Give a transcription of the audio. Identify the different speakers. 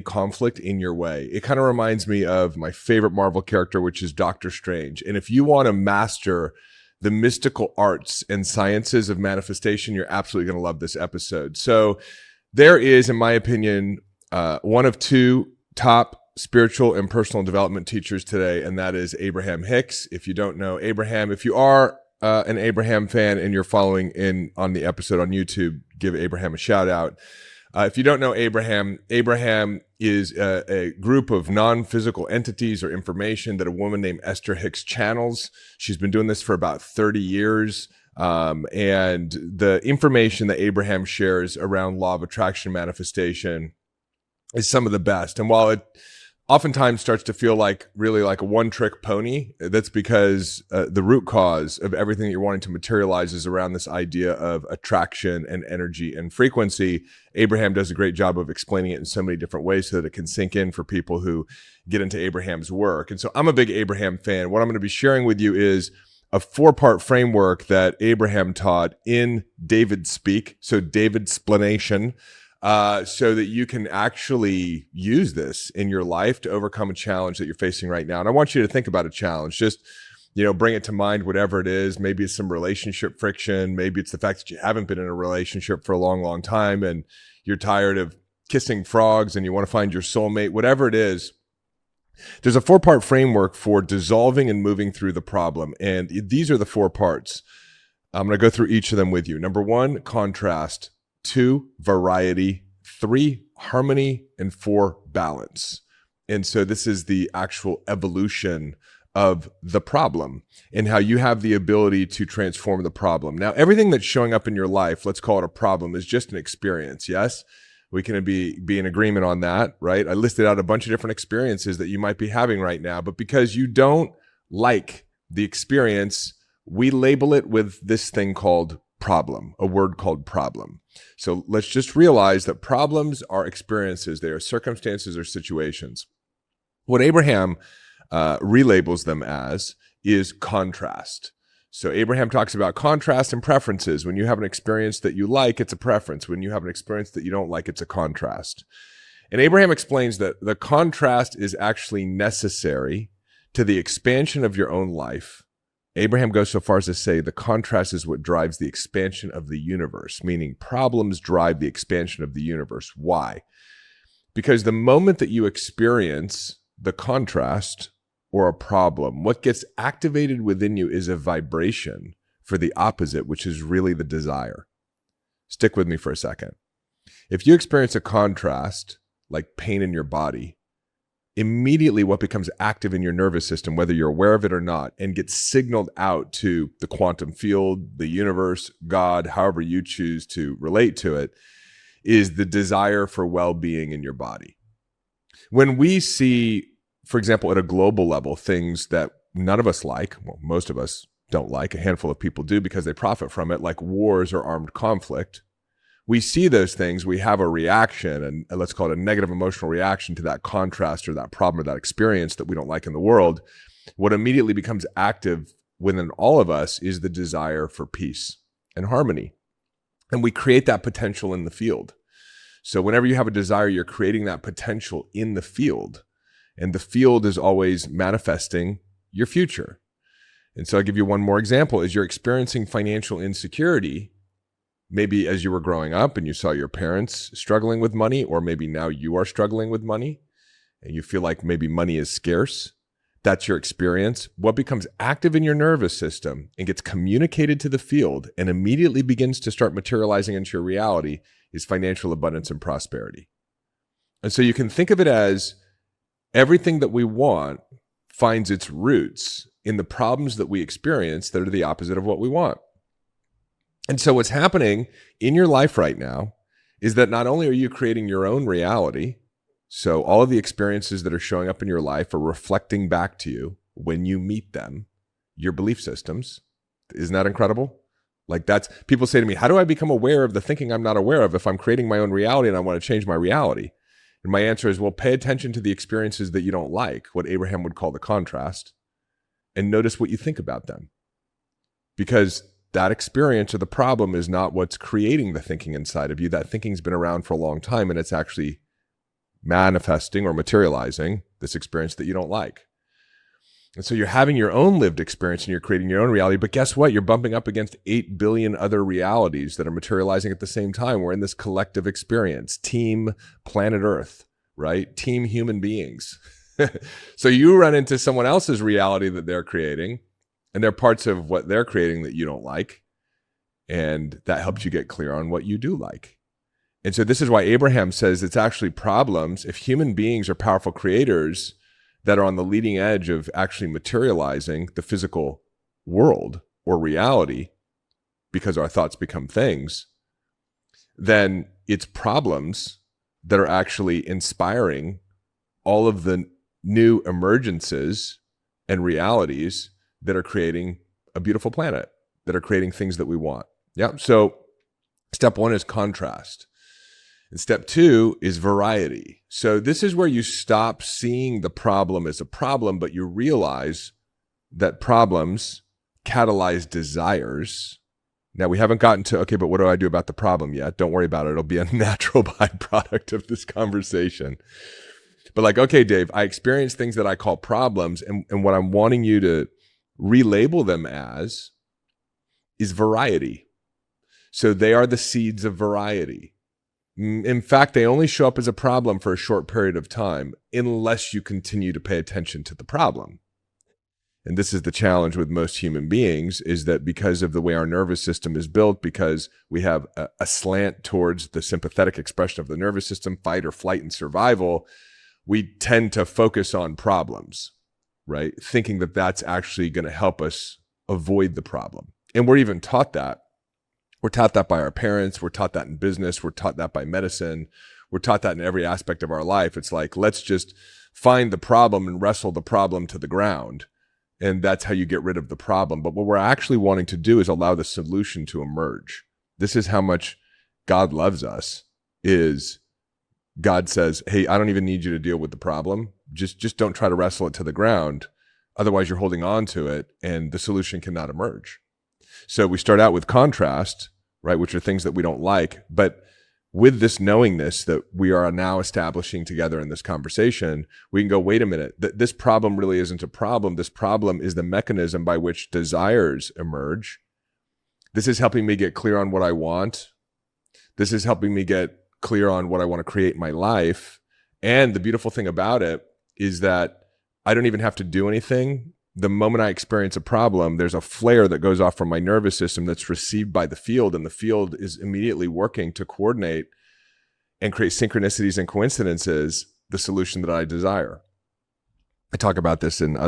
Speaker 1: conflict in your way. It kind of reminds me of my favorite Marvel character, which is Doctor Strange. And if you want to master the mystical arts and sciences of manifestation, you're absolutely going to love this episode. So there is, in my opinion, one of two top spiritual and personal development teachers today, and that is Abraham Hicks. If you don't know Abraham, if you are an Abraham fan and you're following in on the episode on YouTube, give Abraham a shout out. If you don't know Abraham, Abraham is a group of non-physical entities or information that a woman named Esther Hicks channels. She's been doing this for about 30 years. And the information that Abraham shares around law of attraction manifestation is some of the best. And while it oftentimes starts to feel like really like a one-trick pony, that's because the root cause of everything that you're wanting to materialize is around this idea of attraction and energy and frequency. Abraham does a great job of explaining it in so many different ways so that it can sink in for people who get into Abraham's work. And so I'm a big Abraham fan. What I'm going to be sharing with you is a 4-part framework that Abraham taught in David Speak, so David Explanation, so that you can actually use this in your life to overcome a challenge that you're facing right now. And I want you to think about a challenge. Just, bring it to mind, whatever it is. Maybe it's some relationship friction. Maybe it's the fact that you haven't been in a relationship for a long, long time and you're tired of kissing frogs and you want to find your soulmate, whatever it is. There's a 4-part framework for dissolving and moving through the problem. And these are the 4 parts. I'm going to go through each of them with you. Number 1, contrast. 2, variety. 3, harmony. And 4, balance. And so this is the actual evolution of the problem and how you have the ability to transform the problem. Now, everything that's showing up in your life, let's call it a problem, is just an experience. Yes, we can be in agreement on that, right? I listed out a bunch of different experiences that you might be having right now, but because you don't like the experience, we label it with this thing called problem, a word called problem. So let's just realize that problems are experiences. They are circumstances or situations. What Abraham relabels them as is contrast. So Abraham talks about contrast and preferences. When you have an experience that you like, it's a preference. When you have an experience that you don't like, it's a contrast. And Abraham explains that the contrast is actually necessary to the expansion of your own life. Abraham goes so far as to say the contrast is what drives the expansion of the universe, meaning problems drive the expansion of the universe. Why? Because the moment that you experience the contrast or a problem, what gets activated within you is a vibration for the opposite, which is really the desire. Stick with me for a second. If you experience a contrast, like pain in your body, immediately what becomes active in your nervous system, whether you're aware of it or not, and gets signaled out to the quantum field, the universe, God, however you choose to relate to it, is the desire for well-being in your body. When we see, for example, at a global level, things that none of us like, well, most of us don't like, a handful of people do because they profit from it, like wars or armed conflict, we see those things, we have a reaction, and let's call it a negative emotional reaction to that contrast or that problem or that experience that we don't like in the world. What immediately becomes active within all of us is the desire for peace and harmony. And we create that potential in the field. So whenever you have a desire, you're creating that potential in the field. And the field is always manifesting your future. And so I'll give you one more example. As you're experiencing financial insecurity, maybe as you were growing up and you saw your parents struggling with money, or maybe now you are struggling with money and you feel like maybe money is scarce, that's your experience. What becomes active in your nervous system and gets communicated to the field and immediately begins to start materializing into your reality is financial abundance and prosperity. And so you can think of it as everything that we want finds its roots in the problems that we experience that are the opposite of what we want. And so what's happening in your life right now is that not only are you creating your own reality, so all of the experiences that are showing up in your life are reflecting back to you when you meet them, your belief systems. Isn't that incredible? Like that's, people say to me, how do I become aware of the thinking I'm not aware of if I'm creating my own reality and I want to change my reality? And my answer is, well, pay attention to the experiences that you don't like, what Abraham would call the contrast, and notice what you think about them. Because that experience or the problem is not what's creating the thinking inside of you. That thinking's been around for a long time, and it's actually manifesting or materializing this experience that you don't like. And so you're having your own lived experience and you're creating your own reality. But guess what? You're bumping up against 8 billion other realities that are materializing at the same time. We're in this collective experience, team planet Earth, right? Team human beings. So you run into someone else's reality that they're creating, and there are parts of what they're creating that you don't like. And that helps you get clear on what you do like. And so this is why Abraham says it's actually problems. If human beings are powerful creators that are on the leading edge of actually materializing the physical world or reality, because our thoughts become things, then it's problems that are actually inspiring all of the new emergences and realities that are creating a beautiful planet, that are creating things that we want. Yeah. So step 1 is contrast. And step 2 is variety. So this is where you stop seeing the problem as a problem, but you realize that problems catalyze desires. Now, we haven't gotten to, okay, but what do I do about the problem yet? Don't worry about it. It'll be a natural byproduct of this conversation. But like, okay, Dave, I experience things that I call problems, and what I'm wanting you to relabel them as is variety. So they are the seeds of variety. In fact, they only show up as a problem for a short period of time unless you continue to pay attention to the problem. And this is the challenge with most human beings, is that because of the way our nervous system is built, because we have a slant towards the sympathetic expression of the nervous system, fight or flight and survival, we tend to focus on problems, right? Thinking that that's actually going to help us avoid the problem. And we're even taught that. We're taught that by our parents. We're taught that in business. We're taught that by medicine. We're taught that in every aspect of our life. It's like, let's just find the problem and wrestle the problem to the ground. And that's how you get rid of the problem. But what we're actually wanting to do is allow the solution to emerge. This is how much God loves us, is God says, hey, I don't even need you to deal with the problem. Just don't try to wrestle it to the ground. Otherwise, you're holding on to it and the solution cannot emerge. So we start out with contrast, right, which are things that we don't like. But with this knowingness that we are now establishing together in this conversation, we can go, wait a minute, this problem really isn't a problem. This problem is the mechanism by which desires emerge. This is helping me get clear on what I want. This is helping me get clear on what I want to create in my life. And the beautiful thing about it is that I don't even have to do anything. The moment I experience a problem, there's a flare that goes off from my nervous system that's received by the field, and the field is immediately working to coordinate and create synchronicities and coincidences, the solution that I desire. I talk about this in other